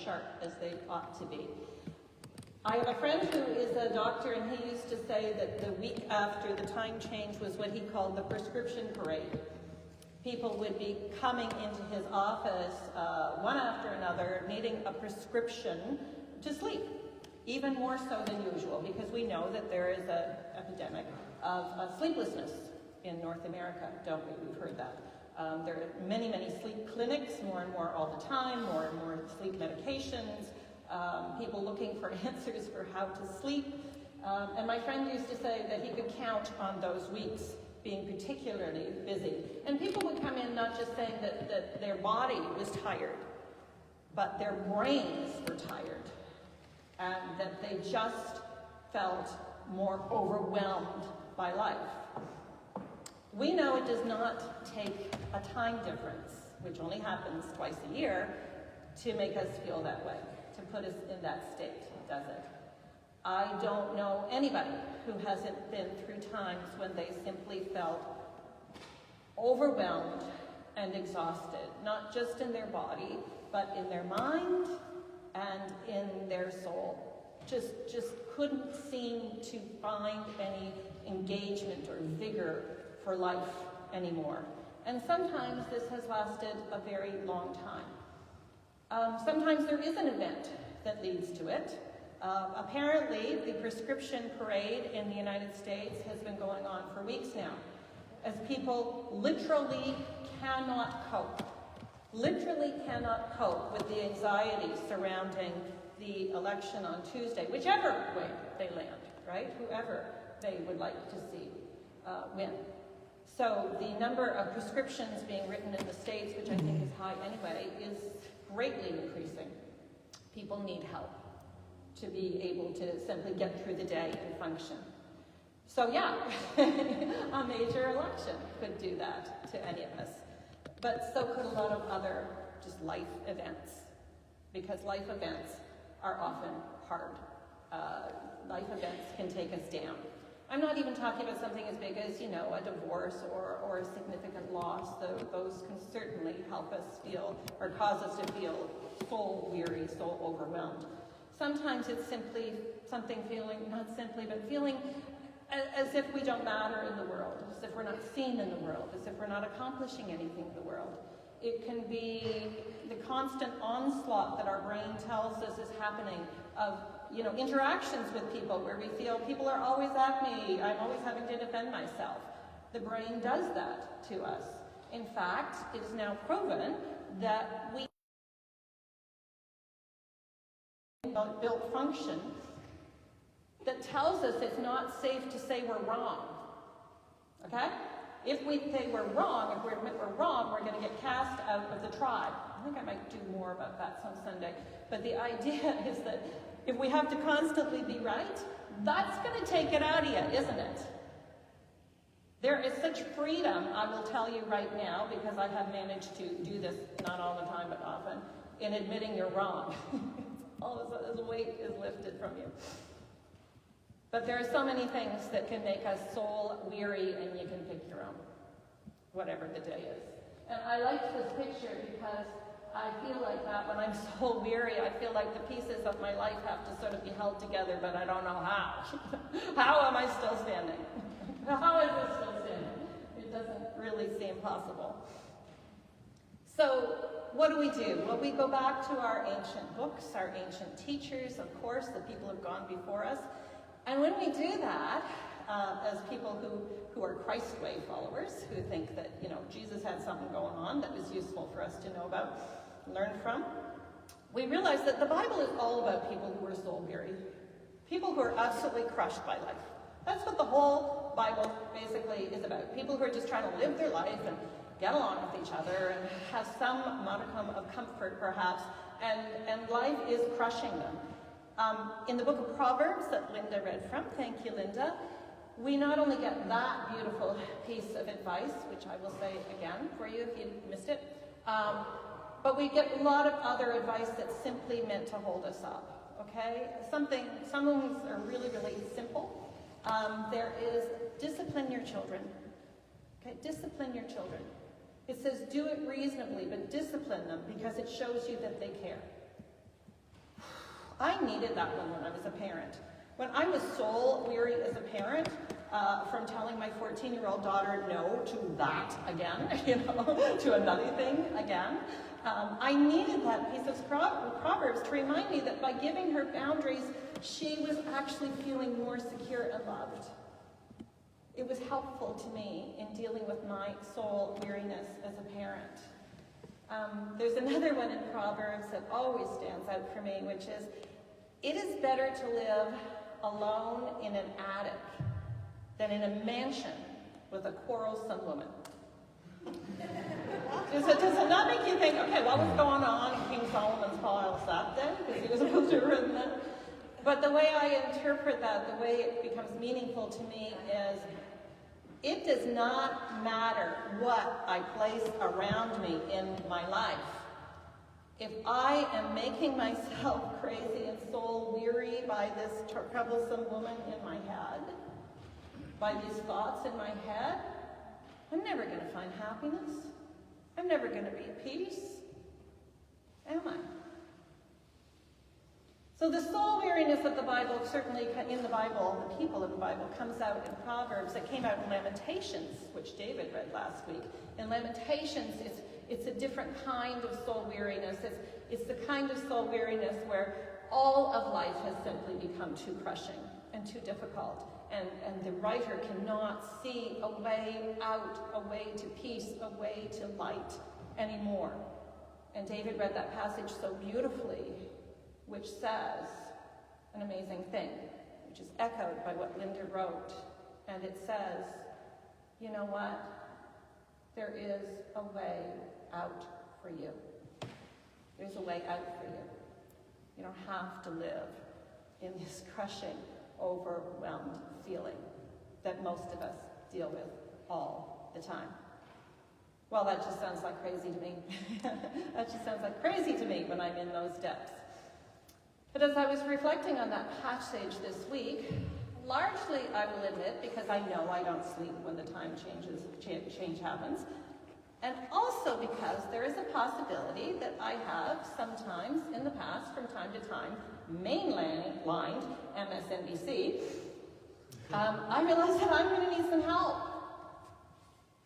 sharp as they ought to be. I have a friend who is a doctor, and he used to say that the week after the time change was what he called the prescription parade. People would be coming into his office one after another, needing a prescription to sleep, even more so than usual, because we know that there is an epidemic of sleeplessness in North America, don't we? We've heard that. There are many, many sleep clinics, more and more all the time, more and more sleep medications, people looking for answers for how to sleep. And my friend used to say that he could count on those weeks being particularly busy. And people would come in not just saying that their body was tired, but their brains were tired, and that they just felt more overwhelmed by life. We know it does not take a time difference, which only happens twice a year, to make us feel that way, to put us in that state, does it? I don't know anybody who hasn't been through times when they simply felt overwhelmed and exhausted, not just in their body, but in their mind and in their soul. Just couldn't seem to find any engagement or vigor for life anymore. And sometimes this has lasted a very long time. Sometimes there is an event that leads to it. Apparently, the prescription parade in the United States has been going on for weeks now, as people literally cannot cope with the anxiety surrounding the election on Tuesday, whichever way they land, right? Whoever they would like to see win. So the number of prescriptions being written in the States, which I think is high anyway, is greatly increasing. People need help to be able to simply get through the day and function. So yeah, a major election could do that to any of us. But so could a lot of other just life events, because life events are often hard. Life events can take us down. I'm not even talking about something as big as, a divorce or a significant loss. Those can certainly help us feel, or cause us to feel soul weary, soul overwhelmed. Sometimes it's simply something feeling, not simply, but feeling as if we don't matter in the world, as if we're not seen in the world, as if we're not accomplishing anything in the world. It can be the constant onslaught that our brain tells us is happening of, interactions with people where we feel people are always at me, I'm always having to defend myself. The brain does that to us. In fact, it is now proven that we built function that tells us it's not safe to say we're wrong. Okay? If we say we're wrong, if we admit we're wrong, we're going to get cast out of the tribe. I think I might do more about that some Sunday. But the idea is that if we have to constantly be right, that's going to take it out of you, isn't it? There is such freedom, I will tell you right now, because I have managed to do this, not all the time, but often, in admitting you're wrong. All of a sudden, weight is lifted from you. But there are so many things that can make us soul weary, and you can pick your own, whatever the day is. And I like this picture because I feel like that when I'm soul weary, I feel like the pieces of my life have to sort of be held together, but I don't know how. How am I still standing? How is this still standing? It doesn't really seem possible. So what do? Well, we go back to our ancient books, our ancient teachers, of course, the people who have gone before us. And when we do that, as people who are Christ way followers, who think that, Jesus had something going on that was useful for us to know about, learn from, we realize that the Bible is all about people who are soul weary, people who are absolutely crushed by life. That's what the whole Bible basically is about. People who are just trying to live their life and get along with each other and have some modicum of comfort, perhaps, and life is crushing them. In the book of Proverbs that Linda read from, thank you, Linda, we not only get that beautiful piece of advice, which I will say again for you if you missed it, but we get a lot of other advice that's simply meant to hold us up, okay? Some things are really, really simple. There is discipline your children, okay? Discipline your children. It says do it reasonably, but discipline them because it shows you that they care. needed that one when I was a parent. When I was soul weary as a parent, from telling my 14-year-old daughter no to that again, to another thing again, I needed that piece of Proverbs to remind me that by giving her boundaries, she was actually feeling more secure and loved. It was helpful to me in dealing with my soul weariness as a parent. There's another one in Proverbs that always stands out for me, which is, it is better to live alone in an attic than in a mansion with a quarrelsome woman. Does it not make you think, okay, what was going on in King Solomon's palace that then? Because he was supposed to have written that. But the way I interpret that, the way it becomes meaningful to me is, it does not matter what I place around me in my life. If I am making myself crazy and soul weary by this troublesome woman in my head, by these thoughts in my head, I'm never going to find happiness. I'm never going to be at peace. Am I? So the soul weariness of the Bible, certainly in the Bible, the people of the Bible, comes out in Proverbs. It came out in Lamentations, which David read last week. In Lamentations, it's a different kind of soul weariness. It's the kind of soul weariness where all of life has simply become too crushing and too difficult. And the writer cannot see a way out, a way to peace, a way to light anymore. And David read that passage so beautifully, which says an amazing thing, which is echoed by what Linda wrote. And it says, you know what? There is a way out for you. There's a way out for you. You don't have to live in this crushing, overwhelmed feeling that most of us deal with all the time. Well, that just sounds like crazy to me. That just sounds like crazy to me when I'm in those depths. But as I was reflecting on that passage this week, largely, I will admit, because I know I don't sleep when the time change happens, and also because there is a possibility that I have sometimes in the past, from time to time, mainlined MSNBC, I realize that I'm going to need some help.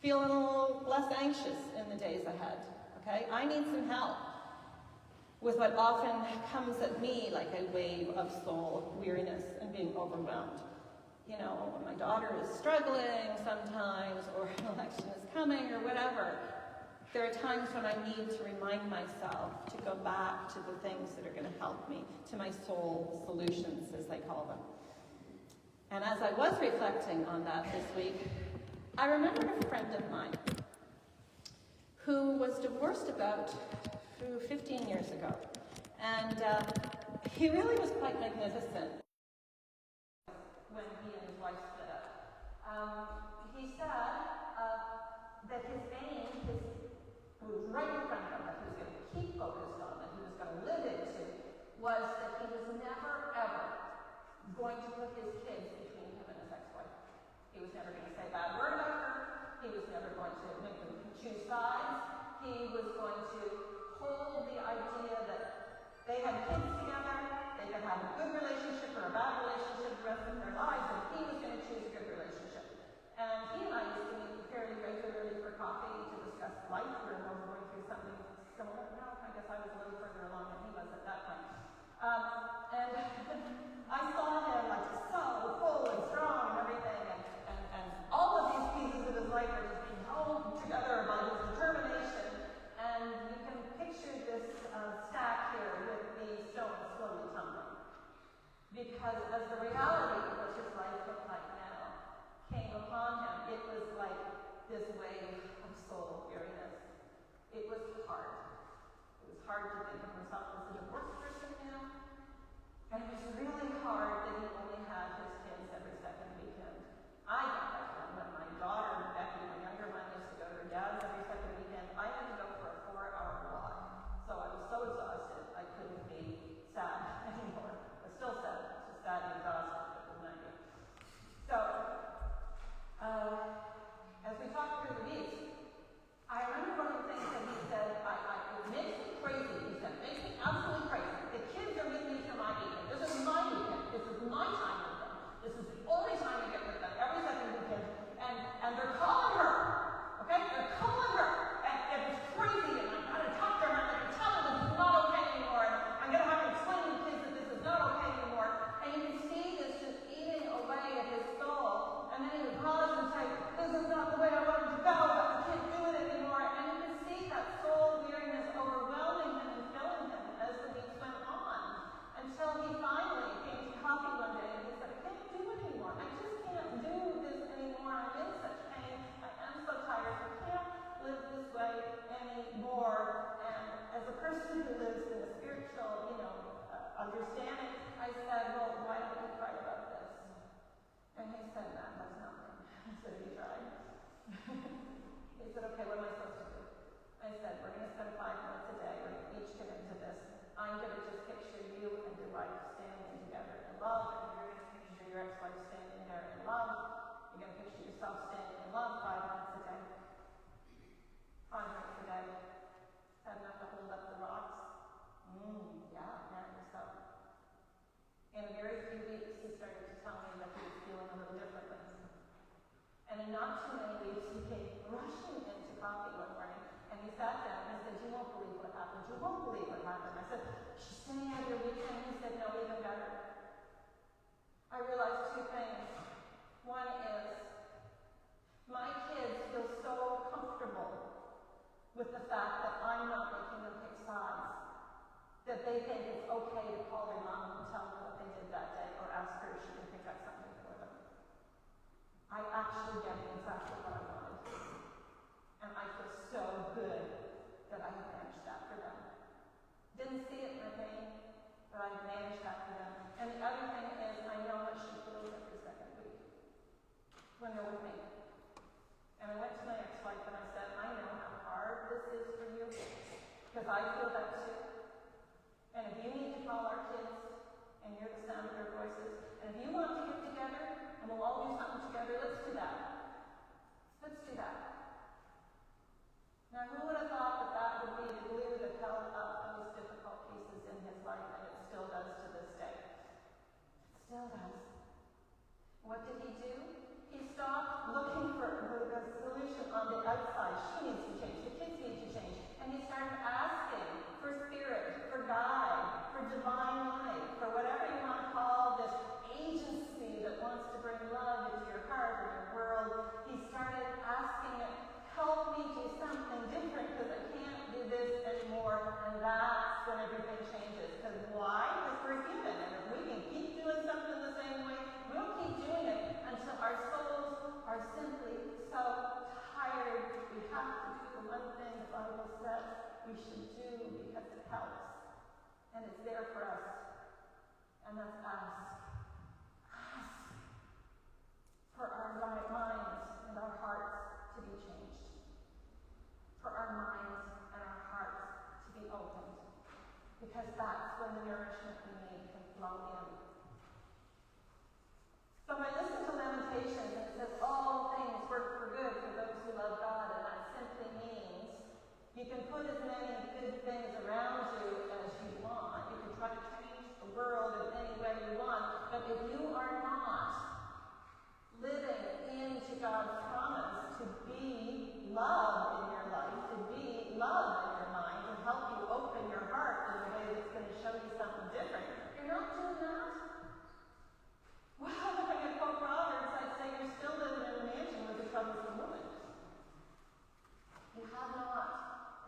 Feeling a little less anxious in the days ahead, okay? I need some help with what often comes at me like a wave of soul weariness and being overwhelmed. You know, when my daughter is struggling sometimes, or an election is coming, or whatever, there are times when I need to remind myself to go back to the things that are going to help me, to my soul solutions, as they call them. And as I was reflecting on that this week, I remembered a friend of mine who was divorced about 15 years ago. And he really was quite magnificent when he and his wife split up. He said that his aim, who was right in front of him, that he was going to keep focused on, that he was going to live into, was that he was never, ever going to put his kids between him and his ex-wife. He was never going to say a bad word about her. He was never going to make them choose sides. He was going to hold the idea that they had kids together, they could have a good relationship or a bad relationship the rest of their lives, and he was going to choose a good relationship. And he and I used to meet fairly regularly for coffee to discuss life. We were both going through something similar. No, I guess I was a little further along than he was at that point. And I saw him like so full and strong and everything, and all of these pieces of his life are just being held together by his determination. And you can picture this stack here with the stones slowly tumbling. Because as the reality of what his life looked like now came upon him, it was like this wave of soul weariness. It was hard. It was hard to think of himself as a divorced wife standing together in love, and you're going to picture your ex-wife standing there in love. You're going to picture yourself standing in love 5 minutes a day. 5 minutes a day. Had enough to hold up the rocks? Yeah, apparently so. In a very few weeks, he started to tell me that he was feeling a little differently. And in not too many weeks, he came rushing into coffee one morning, and he sat down and he said, "You won't believe what happened. You won't believe what happened." I said, "She's staying out your weekend." He said, "No, even better." I realized 2 things. One is, my kids feel so comfortable with the fact that I'm not making them pick sides, that they think it's okay to call their mom and tell them what they did that day, or ask her if she can pick up something for them. I actually get exactly what I wanted. And I feel so good that I have managed that for them. Didn't see it in my pain, but I managed that for them. And the other thing is, I know what she feels every second week when they're with me. And I went to my ex-wife and I said, "I know how hard this is for you, because I feel that too. And if you need to call our kids and hear the sound of their voices, and if you want to get together and we'll all do something together, let's do that. Let's do that." Now, who would have thought that that would be the glue that held up those difficult pieces in his life, and it still does to this day. It still does. What did he do? He stopped looking for the solution on the outside. She needs to change. The kids need to change. And he started asking for spirit, for guide, for divine light, for whatever you want to call this agency that wants to bring love into your heart and your world. He started asking it, "Help me do something different, because I can't do this anymore." And that's when everything changes. Because why? Because we're human. And if we can keep doing something the same way, we'll keep doing it until our souls are simply so tired. We have to do the one thing the Bible says we should do because it helps. And it's there for us. And that's ask. Ask for our minds and our hearts to be changed. For our minds and our hearts to be opened. Because that's when the nourishment we need can flow in. So I listen to Lamentations, and it says, "All things work for good for those who love God," and that simply means you can put as many good things around you as you want. You can try to change the world in any way you want, but if you are not living into God's promise to be love in your life, to be love in your mind, to help you open your heart in a way that's going to show you something different, you're not doing that. Well, if I could quote Proverbs, I'd say you're still living in a mansion with a troublesome woman. You have not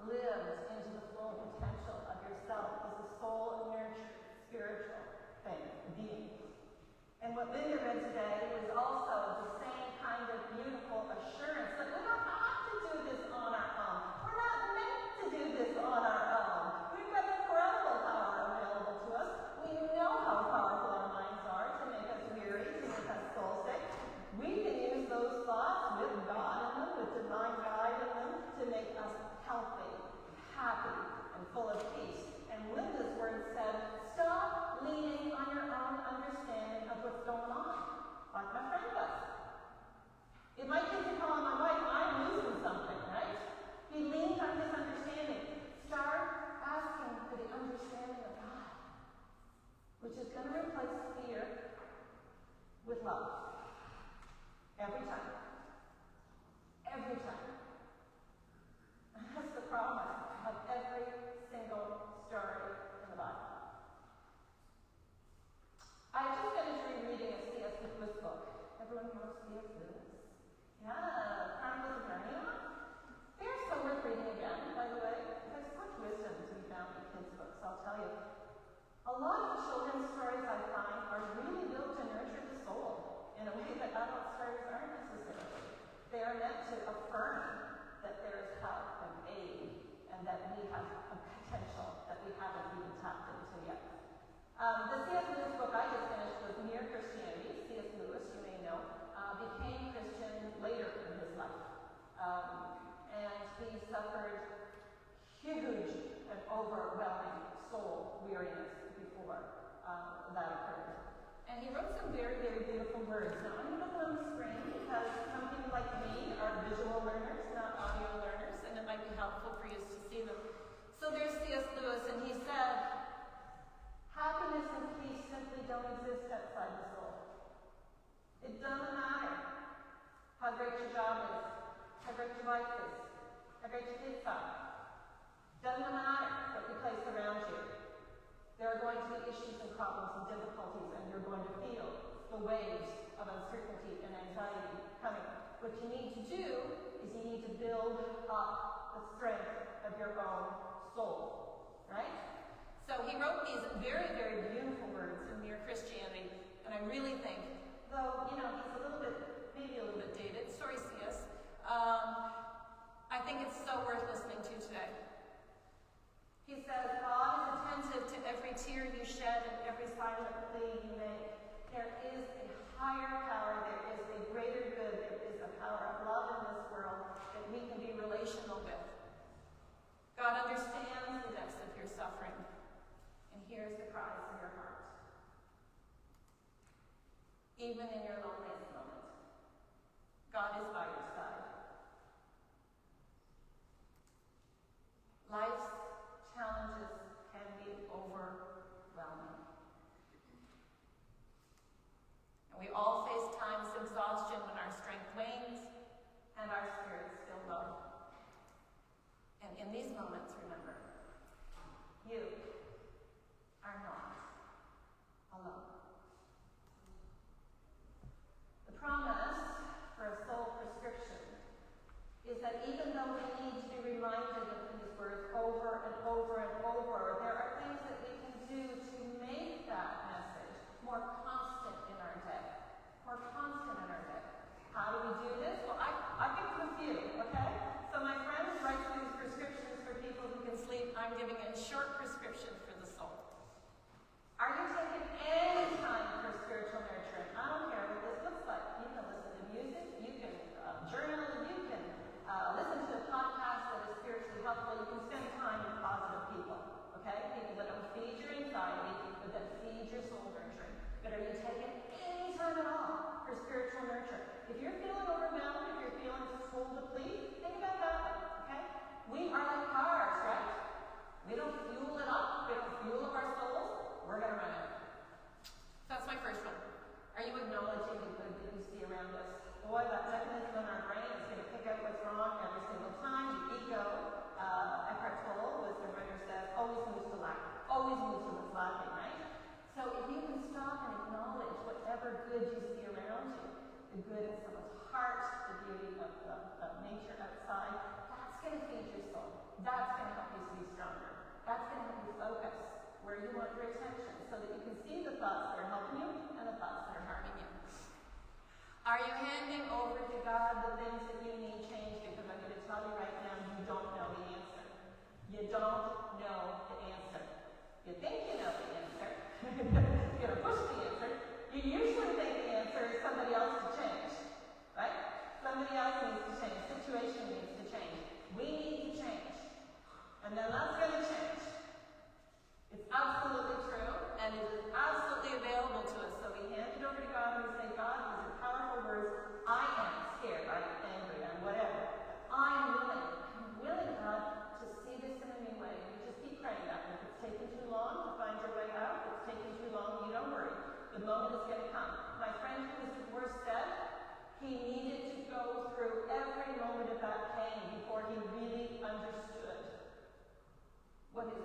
lived into the full potential of yourself as a soul-nurtured, spiritual being. And what Linda read today was also the same kind of beautiful assurance that we don't have to do this on our own. We're not meant to do this on our own. We've got incredible power available to us. We know how powerful our minds are to make us weary, to make us soul sick. We can use those thoughts with God in them, with divine guide in them, to make us healthy, happy, and full of peace. And Linda's word said, "Stop leaning on your own understanding of what's going on," like my friend does. If my kids are calling my wife, I'm losing something, right? He leans on his understanding. Start asking for the understanding of God, which is going to replace fear with love. Every time. Every time. That's the promise of every single story in the Bible. I just finished rereading a C.S. Lewis book. Everyone knows C.S. Lewis? Yeah, Chronicles of Narnia. They're so worth reading again, by the way. There's such wisdom to be found in kids' books, I'll tell you. A lot of the children's stories I find are really built to nurture the soul in a way that adult stories aren't necessarily. They are meant to affirm that there is help and aid, and that we have a potential that we haven't even tapped into yet. The C.S. Lewis book I just finished was Mere Christianity. C.S. Lewis, you may know, became Christian later in his life. And he suffered huge and overwhelming soul weariness before that occurred. And he wrote some very, very beautiful words. Now, I'm going to put on the screen because some people like me are visual learners, not audio learners, and it might be helpful for you to see them. So there's C.S. Lewis, and he said, happiness and peace simply don't exist outside the soul. It doesn't matter how great your job is, how great your wife is, how great your kids are. Doesn't matter what you place around you. There are going to be issues and problems and difficulties, and you're going to feel the waves of uncertainty and anxiety coming. What you need to do is you need to build up the strength of your own soul, right? So he wrote these very, very beautiful words in Mere Christianity, and I really think, though, he's maybe a little bit dated, sorry C.S., I think it's so worth listening to today. He says, God is attentive to every tear you shed and every silent plea you make. There is a higher power, there is a greater good, there is a power of love in this world that we can be relational with. God understands the depths of your suffering and hears the cries of your heart. Even in your loneliest moment, God is by your side. Life's challenges can be overwhelming. And we all face times of exhaustion when our strength wanes and our spirits feel low. And in these moments, remember, you are not alone. The promise for a soul prescription is that even though we need to be reminded of these words over and over and over, there are things that we can do to make that message more constant in our day. More constant in our day. How do we do this? Well, I've given a few, okay? So my friend writes these prescriptions for people who can sleep. I'm giving a short prescription for the soul. Are you taking any time for spiritual nurturing? I don't care what this looks like. You can listen to music, you can journal, you can listen to a podcast that is spiritually helpful. You can spend time with positive people, okay? People that don't feed your anxiety, but that feed your soul nurturing. But are you taking any time at all for spiritual nurture? If you're feeling overwhelmed, if you're feeling soul depleted, think about that one, okay? We are like cars, right? We don't fuel it up. We don't fuel up our souls. We're going to run out. So that's my first one. Are you acknowledging the good that you see around us? Boy, that mechanism in our brain is going to pick out what's wrong every single time. The ego, Eckhart Tolle, was the writer says, always moves to lack. Always moves to what's lacking, right? So if you can stop and acknowledge whatever good you see around you, the good in someone's heart, the beauty of nature outside, that's going to feed your soul. That's going to help you to be stronger. That's going to help you focus where you want your attention so that you can see the thoughts that are helping you and the thoughts that are harming you. Are you handing over to God the things that you need changed? Because I'm going to tell you right now, you don't know the answer. You don't know the answer. You think you know the answer. You're going to push the answer. You usually think the answer is somebody else to change. Right? Somebody else needs to change. Situation needs to change. We need to change. And then that's going to change. It's absolutely true, and it is absolutely available to us. So we hand it over to God and we say, God, these are powerful words. I am scared, I'm angry, I'm whatever. I'm willing, God, to see this in a new way. You just keep praying that. If it's taken too long to find your way out, if it's taken too long, you don't worry. The moment is going to come. My friend who was divorced said he needed to go through every moment of that pain before he really understood what his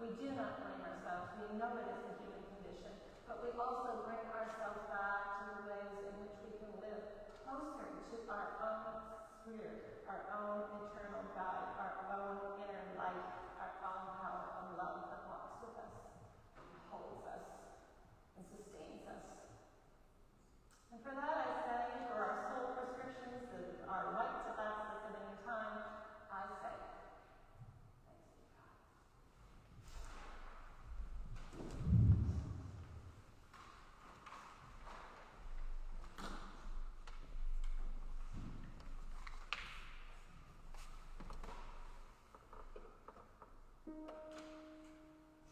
We do not blame ourselves. We know it is the human condition, but we also bring ourselves back to the ways in which we can live closer to our own spirit, our own eternal guide, our own inner light, our own power of love that walks with us, holds us, and sustains us. And for that I say, for our soul prescriptions that are right to access at any time, I say,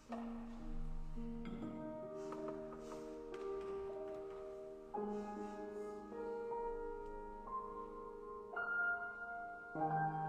thanks be to God.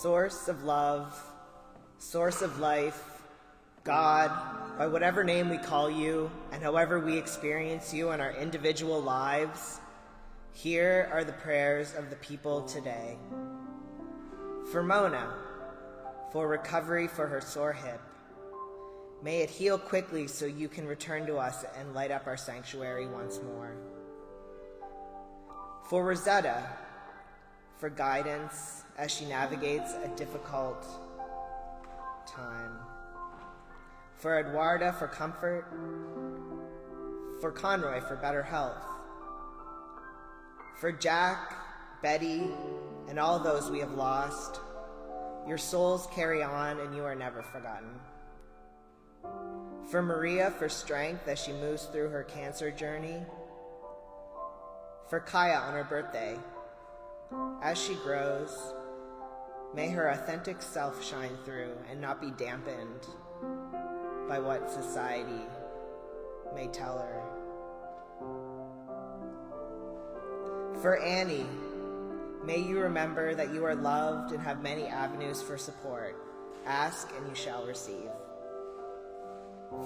source of love, source of life, God, by whatever name we call you and however we experience you in our individual lives, here are the prayers of the people today. For Mona, for recovery for her sore hip. May it heal quickly so you can return to us and light up our sanctuary once more. For Rosetta, for guidance as she navigates a difficult time. For Eduarda, for comfort. For Conroy, for better health. For Jack, Betty, and all those we have lost, your souls carry on and you are never forgotten. For Maria, for strength as she moves through her cancer journey. For Kaya on her birthday, as she grows, may her authentic self shine through and not be dampened by what society may tell her. For Annie, may you remember that you are loved and have many avenues for support. Ask and you shall receive.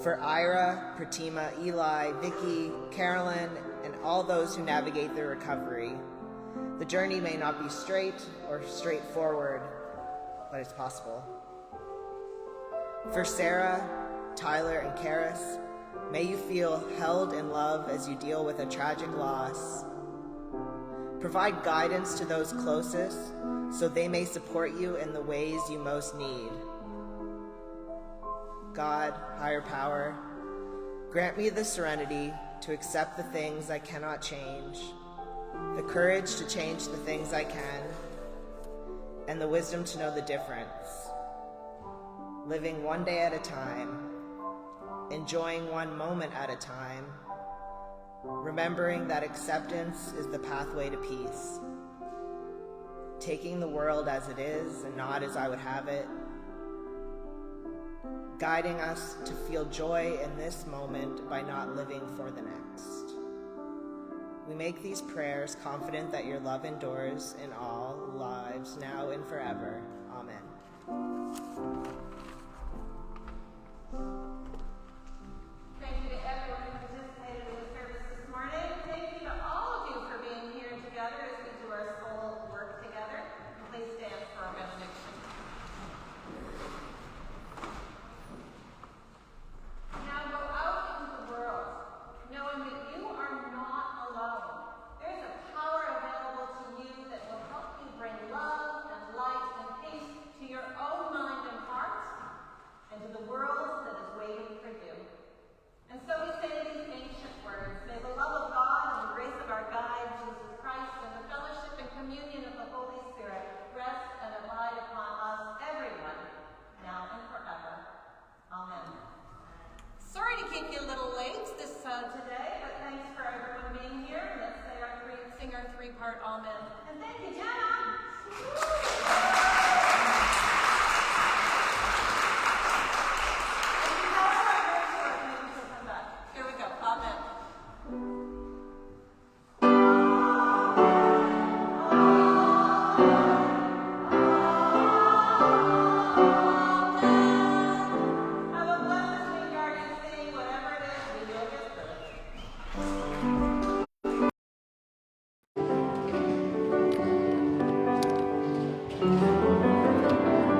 For Ira, Pratima, Eli, Vicky, Carolyn, and all those who navigate their recovery, the journey may not be straight or straightforward, but it's possible. For Sarah, Tyler, and Karis, may you feel held in love as you deal with a tragic loss. Provide guidance to those closest so they may support you in the ways you most need. God, higher power, grant me the serenity to accept the things I cannot change, the courage to change the things I can, and the wisdom to know the difference. Living one day at a time, enjoying one moment at a time, remembering that acceptance is the pathway to peace. Taking the world as it is and not as I would have it. Guiding us to feel joy in this moment by not living for the next. We make these prayers confident that your love endures in all lives, now and forever. Amen. Thank you to everyone who participated in the service this morning. Thank you to all of you for being here together as we do our soul work together. Please stand for our benediction. Now go out into the world, knowing that you are not alone. There is a power available to you that will help you bring love and light and peace to your own mind and heart, and to the world that is waiting for you. And so we say these ancient words: may the love of God and the grace of our guide, Jesus Christ, and the fellowship and communion of the Holy Spirit rest and abide upon us, everyone, now and forever. Amen. Sorry to keep you a little late today, but thanks for everyone being here. Let's sing our three-part amen. And thank you, Jenna.